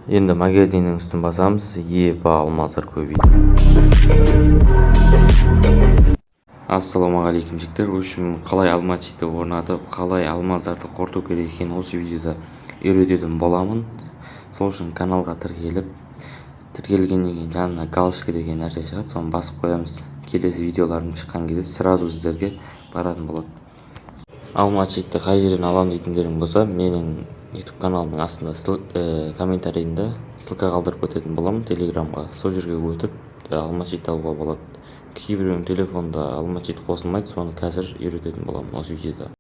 Енді магазиннің үстін басамыз. Еба алмаздар көбейді. Ассалаумағалейкум жігіттер. В общем, қалай алма читті орнатып, қалай алмаздарды қорыту керек екенін осы видеода үйрететін боламын. Сол үшін каналға тіркелгеннен кейін жанына галочка деген нәрсе шығады, соны басып қоямыз. Келесі видеоларым шыққан кезде сразу сіздерге баратын болады. Алма читті қай жерден аламын дейтіндерің болса, менің YouTube каналымның астында комментарийінде ссылка қалдырып өтетін боламын телеграмға. Сол жерге өтіп алма чит алуға болады. Кейбіреудің телефонда алма чит қосылмайды, соны қазір үйрететін боламын осы видеода.